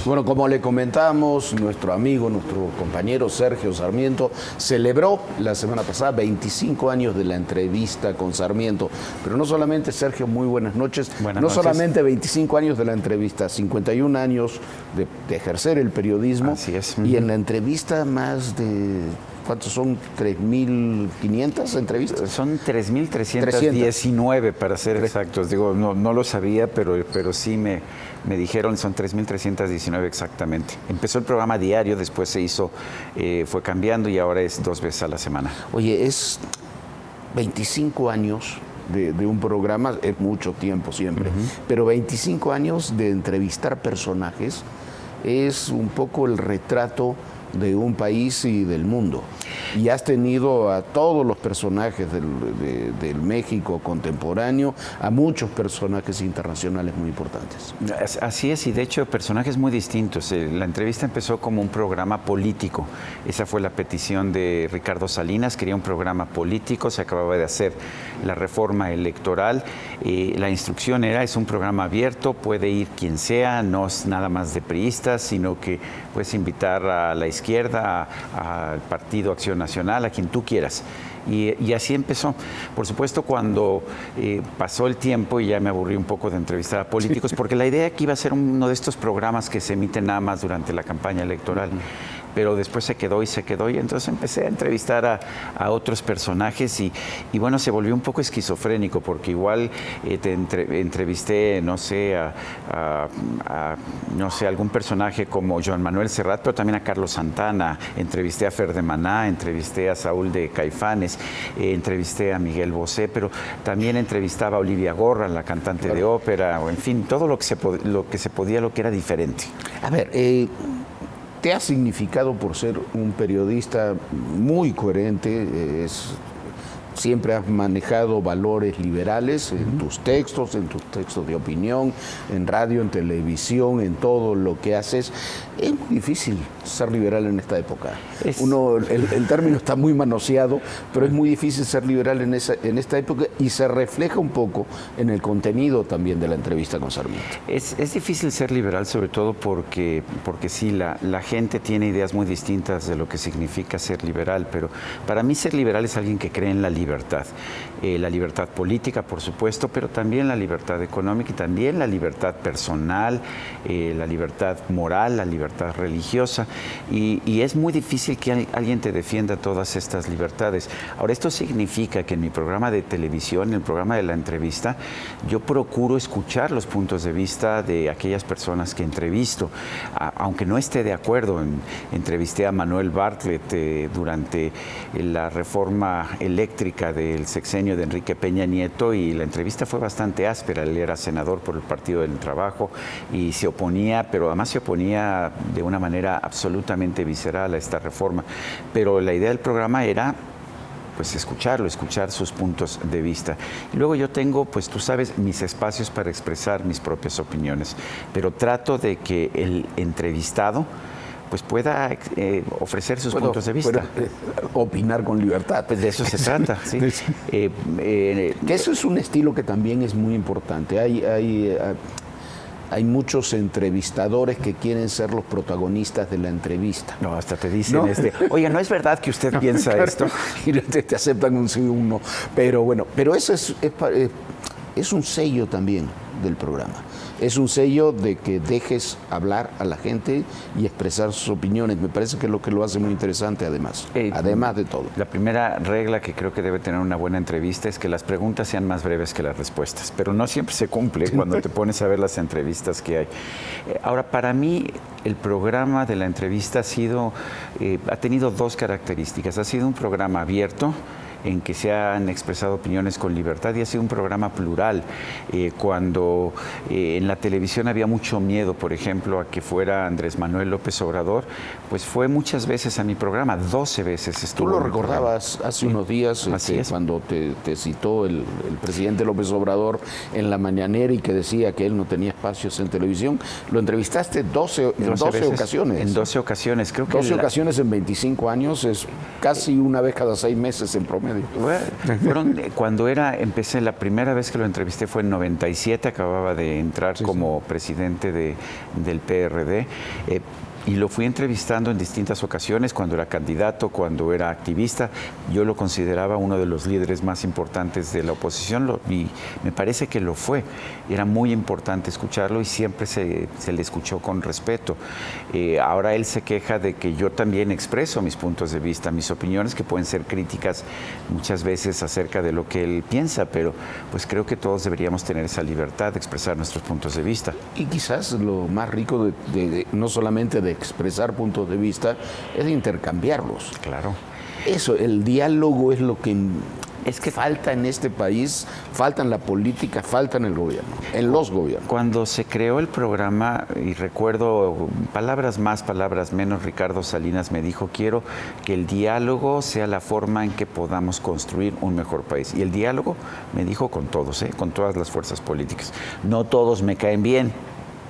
Bueno, como le comentamos, nuestro amigo, nuestro compañero Sergio Sarmiento celebró la semana pasada 25 años de la entrevista con Sarmiento. Pero no solamente, Sergio, muy buenas noches. Buenas no noches. Solamente 25 años de la entrevista, 51 años de ejercer el periodismo. Así es. Y en la entrevista más de... ¿Cuántos son? ¿3.500 entrevistas? Son 3.319 para ser exactos. Digo, no lo sabía, pero sí me dijeron, son 3.319 exactamente. Empezó el programa diario, después se hizo, fue cambiando y ahora es 2 veces a la semana. Oye, es 25 años de un programa, es mucho tiempo siempre, pero 25 años de entrevistar personajes es un poco el retrato de un país y del mundo. Y has tenido a todos los personajes del México contemporáneo, a muchos personajes internacionales muy importantes. Así es, y de hecho personajes muy distintos. La entrevista empezó como un programa político. Esa fue la petición de Ricardo Salinas, quería un programa político, se acababa de hacer la reforma electoral. La instrucción era, es un programa abierto, puede ir quien sea, no es nada más de priistas, sino que puedes invitar a la izquierda, al Partido Acción Nacional, a quien tú quieras. Y así empezó. Por supuesto, cuando pasó el tiempo y ya me aburrí un poco de entrevistar a políticos, porque la idea que iba a ser uno de estos programas que se emiten nada más durante la campaña electoral. Pero después se quedó y entonces empecé a entrevistar a otros personajes y bueno, se volvió un poco esquizofrénico porque igual entrevisté, no sé, no sé, algún personaje como Joan Manuel Serrat, pero también a Carlos Santana, entrevisté a Fer de Maná, entrevisté a Saúl de Caifanes, entrevisté a Miguel Bosé, pero también entrevistaba a Olivia Gorra, la cantante de ópera, o en fin, todo lo que se podía, lo que era diferente. A ver, ¿te ha significado por ser un periodista muy coherente? Siempre has manejado valores liberales en tus textos de opinión, en radio, en televisión, en todo lo que haces. Es muy difícil ser liberal en esta época. El término está muy manoseado, pero es muy difícil ser liberal en esta época y se refleja un poco en el contenido también de la entrevista con Sarmiento. Es difícil ser liberal, sobre todo porque sí, la gente tiene ideas muy distintas de lo que significa ser liberal, pero para mí ser liberal es alguien que cree en la libertad. La libertad política, por supuesto, pero también la libertad económica y también la libertad personal, la libertad moral, la libertad religiosa. Y es muy difícil que alguien te defienda todas estas libertades. Ahora, esto significa que en mi programa de televisión, en el programa de la entrevista, yo procuro escuchar los puntos de vista de aquellas personas que entrevisto, aunque no esté de acuerdo. Entrevisté a Manuel Bartlett durante la reforma eléctrica del sexenio de Enrique Peña Nieto y la entrevista fue bastante áspera. Él era senador por el Partido del Trabajo y se oponía, pero además se oponía de una manera absolutamente visceral a esta reforma. Pero la idea del programa era pues escuchar sus puntos de vista. Y luego yo tengo, pues tú sabes, mis espacios para expresar mis propias opiniones, pero trato de que el entrevistado pues pueda ofrecer sus puntos de vista. Opinar con libertad. Pues de eso se trata, sí. Que eso es un estilo que también es muy importante. Hay muchos entrevistadores que quieren ser los protagonistas de la entrevista. No, hasta te dicen, oye, ¿no es verdad que usted piensa claro, esto? Y te aceptan un sí o un no. Pero bueno, eso es un sello también del programa. Es un sello de que dejes hablar a la gente y expresar sus opiniones. Me parece que es lo que lo hace muy interesante además de todo. La primera regla que creo que debe tener una buena entrevista es que las preguntas sean más breves que las respuestas, pero no siempre se cumple cuando te pones a ver las entrevistas que hay. Ahora, para mí, el programa de la entrevista ha tenido 2 características. Ha sido un programa abierto, en que se han expresado opiniones con libertad y ha sido un programa plural. Cuando en la televisión había mucho miedo, por ejemplo, a que fuera Andrés Manuel López Obrador, pues fue muchas veces a mi programa, 12 veces estuvo. Tú lo recordabas hace unos días cuando te citó el presidente López Obrador en la mañanera y que decía que él no tenía espacios en televisión. Lo entrevistaste en 12 ocasiones. En 12 ocasiones, creo que 12 ocasiones en 25 años es casi una vez cada 6 meses en promedio. nadie. Cuando empecé, la primera vez que lo entrevisté fue en 97, acababa de entrar como presidente del PRD. Y lo fui entrevistando en distintas ocasiones, cuando era candidato, cuando era activista. Yo lo consideraba uno de los líderes más importantes de la oposición y me parece que lo fue. Era muy importante escucharlo y siempre se le escuchó con respeto. Ahora él se queja de que yo también expreso mis puntos de vista, mis opiniones, que pueden ser críticas muchas veces acerca de lo que él piensa, pero pues creo que todos deberíamos tener esa libertad de expresar nuestros puntos de vista. Y quizás lo más rico no solamente de expresar puntos de vista, es de intercambiarlos. Claro. Eso, el diálogo es lo que falta en este país, falta en la política, falta en el gobierno, en los gobiernos. Cuando se creó el programa, y recuerdo palabras más, palabras menos, Ricardo Salinas me dijo: quiero que el diálogo sea la forma en que podamos construir un mejor país. Y el diálogo, me dijo, con todos, con todas las fuerzas políticas. No todos me caen bien,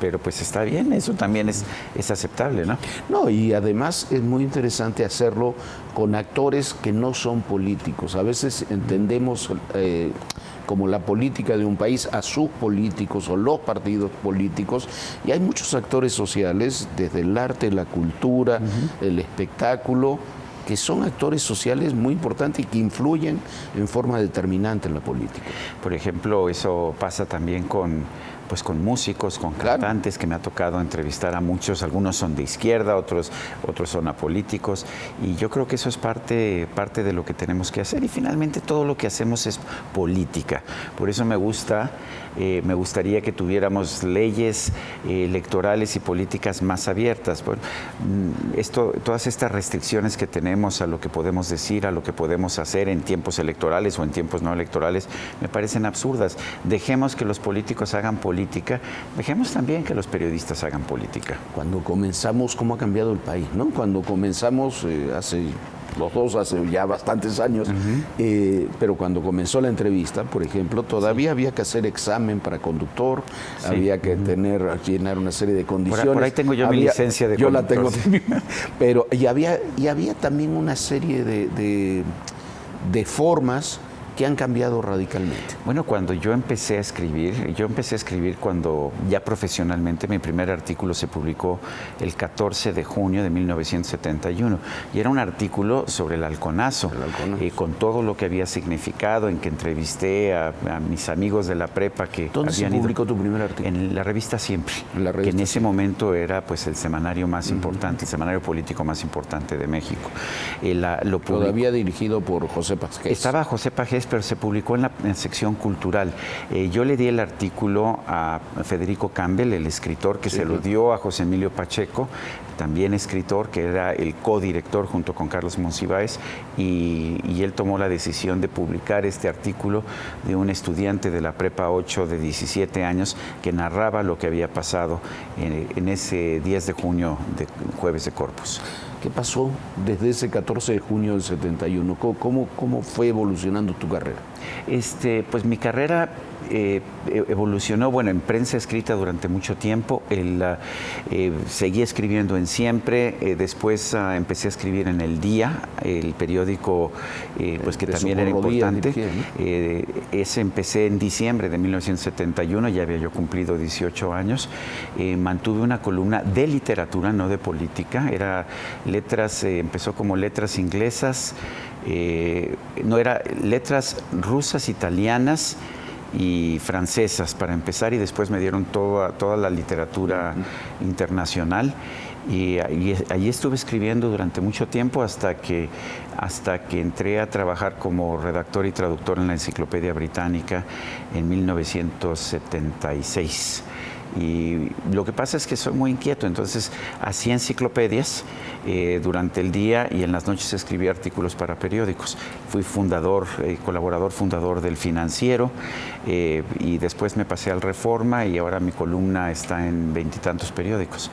pero pues está bien, eso también es aceptable, ¿no? No, y además es muy interesante hacerlo con actores que no son políticos. A veces entendemos como la política de un país a sus políticos o los partidos políticos, y hay muchos actores sociales, desde el arte, la cultura, el espectáculo, que son actores sociales muy importantes y que influyen en forma determinante en la política. Por ejemplo, eso pasa también con músicos, con cantantes, que me ha tocado entrevistar a muchos. Algunos son de izquierda, otros son apolíticos, y yo creo que eso es parte de lo que tenemos que hacer, y finalmente todo lo que hacemos es política. Por eso me gustaría que tuviéramos leyes electorales y políticas más abiertas. Bueno, todas estas restricciones que tenemos a lo que podemos decir, a lo que podemos hacer en tiempos electorales o en tiempos no electorales, me parecen absurdas. Dejemos que los políticos hagan política, dejemos también que los periodistas hagan política. Cuando comenzamos, ¿cómo ha cambiado el país, ¿no? Cuando comenzamos hace ya bastantes años, pero cuando comenzó la entrevista, por ejemplo, todavía había que hacer examen para conductor, había que llenar una serie de condiciones. Por ahí tengo yo mi licencia de conductor. Yo la tengo, pero y había también una serie de formas que han cambiado radicalmente. Bueno, cuando yo empecé a escribir cuando ya profesionalmente, mi primer artículo se publicó el 14 de junio de 1971, y era un artículo sobre el halconazo, con todo lo que había significado, en que entrevisté a mis amigos de la prepa que ¿Dónde se publicó tu primer artículo? En la revista Siempre, que en ese momento era pues el semanario más importante, el semanario político más importante de México. Todavía dirigido por José Pagés. Estaba José Pagés, pero se publicó en la sección cultural. Yo le di el artículo a Federico Campbell, el escritor, que se lo dio a José Emilio Pacheco, también escritor, que era el codirector junto con Carlos Monsiváis, y él tomó la decisión de publicar este artículo de un estudiante de la Prepa 8 de 17 años que narraba lo que había pasado en ese 10 de junio, de Jueves de Corpus. ¿Qué pasó desde ese 14 de junio del 71? ¿Cómo fue evolucionando tu carrera? Pues mi carrera evolucionó, bueno, en prensa escrita durante mucho tiempo. Seguí escribiendo en Siempre, después empecé a escribir en El Día, el periódico pues que también era importante. Ese empecé en diciembre de 1971, ya había yo cumplido 18 años. Mantuve una columna de literatura, no de política, era letras, empezó como letras inglesas, letras rusas, italianas y francesas para empezar, y después me dieron toda la literatura internacional, y allí estuve escribiendo durante mucho tiempo hasta que entré a trabajar como redactor y traductor en la Enciclopedia Británica en 1976. Y lo que pasa es que soy muy inquieto, entonces hacía enciclopedias durante el día, y en las noches escribía artículos para periódicos. Fui colaborador fundador del Financiero, y después me pasé al Reforma, y ahora mi columna está en 20 y tantos periódicos.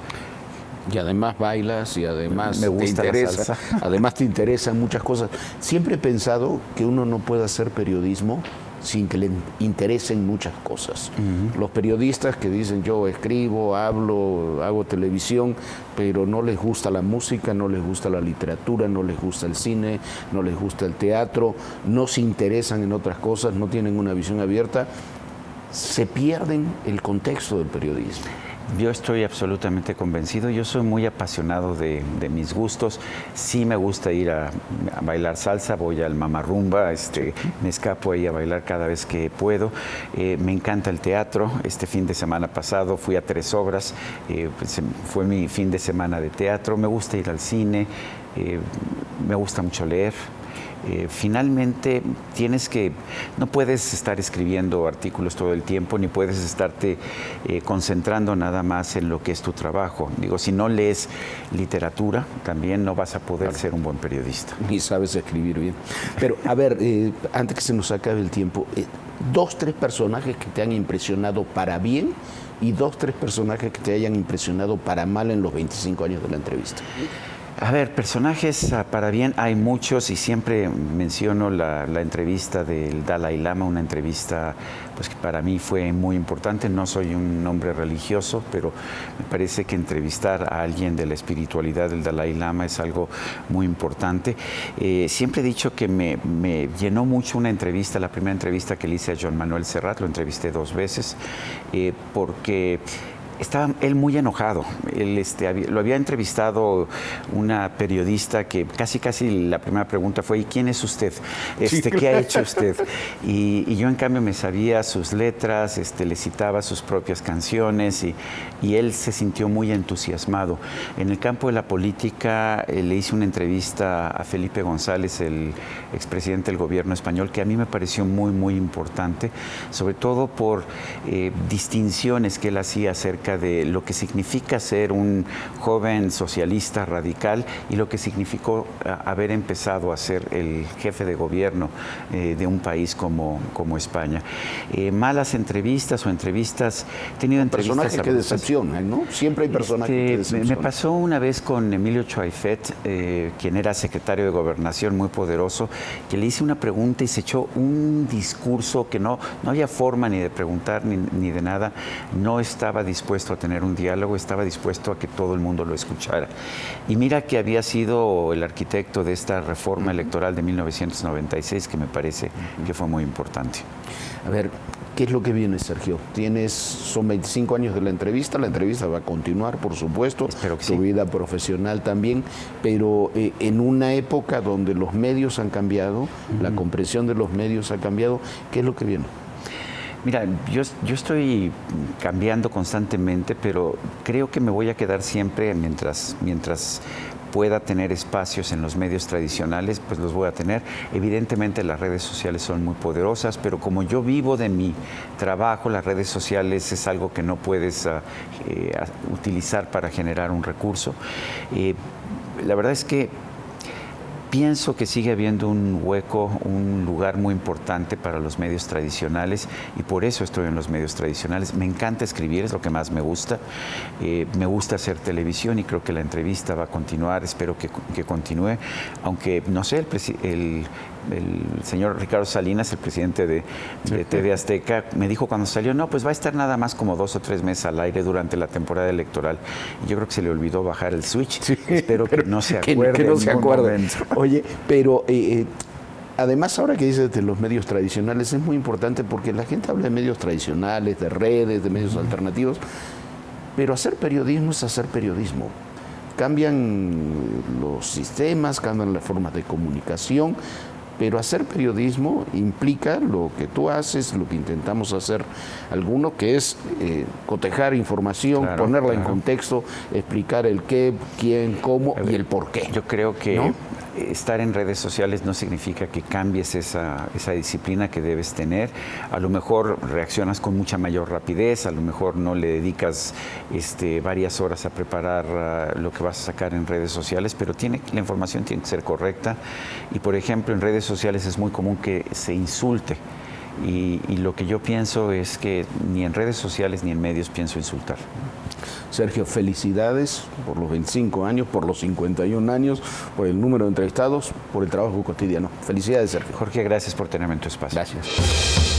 Y además bailas y además me gusta te interesa, la salsa. además te interesan muchas cosas. Siempre he pensado que uno no puede hacer periodismo sin que le interesen muchas cosas. Los periodistas que dicen yo escribo, hablo, hago televisión, pero no les gusta la música, no les gusta la literatura, no les gusta el cine, no les gusta el teatro, no se interesan en otras cosas, no tienen una visión abierta, se pierden el contexto del periodismo. Yo estoy absolutamente convencido, yo soy muy apasionado de mis gustos, sí me gusta ir a bailar salsa, voy al mamarrumba, me escapo ahí a bailar cada vez que puedo, me encanta el teatro, este fin de semana pasado fui a 3 obras, pues, fue mi fin de semana de teatro, me gusta ir al cine, me gusta mucho leer. Finalmente no puedes estar escribiendo artículos todo el tiempo, ni puedes estarte concentrando nada más en lo que es tu trabajo. Digo, si no lees literatura, también no vas a poder ser un buen periodista. Ni sabes escribir bien. Pero, a ver, antes que se nos acabe el tiempo, 2, 3 personajes que te han impresionado para bien y 2, 3 personajes que te hayan impresionado para mal en los 25 años de la entrevista. A ver, personajes para bien hay muchos y siempre menciono la entrevista del Dalai Lama, una entrevista pues que para mí fue muy importante. No soy un hombre religioso, pero me parece que entrevistar a alguien de la espiritualidad del Dalai Lama es algo muy importante. Siempre he dicho que me llenó mucho una entrevista, la primera entrevista que le hice a Joan Manuel Serrat, lo entrevisté 2 veces, porque estaba él muy enojado. Él, lo había entrevistado una periodista que casi la primera pregunta fue: ¿y quién es usted? ¿Qué ha hecho usted? Y yo en cambio me sabía sus letras, le citaba sus propias canciones y él se sintió muy entusiasmado. En el campo de la política le hice una entrevista a Felipe González, el expresidente del gobierno español, que a mí me pareció muy, muy importante, sobre todo por distinciones que él hacía acerca de lo que significa ser un joven socialista radical y lo que significó haber empezado a ser el jefe de gobierno de un país como España. Malas entrevistas o entrevistas, he tenido entrevistas... Personajes que decepcionan, ¿no? Siempre hay personajes que decepcionan. Me pasó una vez con Emilio Choaifet, quien era secretario de Gobernación, muy poderoso, que le hice una pregunta y se echó un discurso que no había forma ni de preguntar ni de nada. No estaba dispuesto a tener un diálogo, estaba dispuesto a que todo el mundo lo escuchara. Y mira que había sido el arquitecto de esta reforma electoral de 1996, que me parece que fue muy importante. A ver, ¿qué es lo que viene, Sergio? Son 25 años de la entrevista va a continuar, por supuesto, espero que tu sí. vida profesional también, pero en una época donde los medios han cambiado, la comprensión de los medios ha cambiado, ¿qué es lo que viene? Mira, yo estoy cambiando constantemente, pero creo que me voy a quedar siempre mientras pueda tener espacios en los medios tradicionales, pues los voy a tener. Evidentemente las redes sociales son muy poderosas, pero como yo vivo de mi trabajo, las redes sociales es algo que no puedes utilizar para generar un recurso. La verdad es que pienso que sigue habiendo un hueco, un lugar muy importante para los medios tradicionales y por eso estoy en los medios tradicionales. Me encanta escribir, es lo que más me gusta. Me gusta hacer televisión y creo que la entrevista va a continuar, espero que continúe, aunque no sé, el señor Ricardo Salinas, el presidente de TV Azteca, me dijo cuando salió, no, pues va a estar nada más como 2 o 3 meses al aire durante la temporada electoral. Y yo creo que se le olvidó bajar el switch. Sí, espero que no se acuerde. Que no se acuerde. Oye, pero además ahora que dices de los medios tradicionales, es muy importante porque la gente habla de medios tradicionales, de redes, de medios alternativos, pero hacer periodismo es hacer periodismo. Cambian los sistemas, cambian las formas de comunicación, pero hacer periodismo implica lo que tú haces, lo que intentamos hacer algunos, que es cotejar información, ponerla en contexto, explicar el qué, quién, cómo y el por qué. Yo creo que ¿no? Estar en redes sociales no significa que cambies esa disciplina que debes tener. A lo mejor reaccionas con mucha mayor rapidez, a lo mejor no le dedicas varias horas a preparar lo que vas a sacar en redes sociales, pero la información tiene que ser correcta. Y por ejemplo, en redes sociales es muy común que se insulte. Y lo que yo pienso es que ni en redes sociales ni en medios pienso insultar. Sergio, felicidades por los 25 años, por los 51 años, por el número de entrevistados, por el trabajo cotidiano. Felicidades, Sergio. Jorge, gracias por tenerme en tu espacio. Gracias.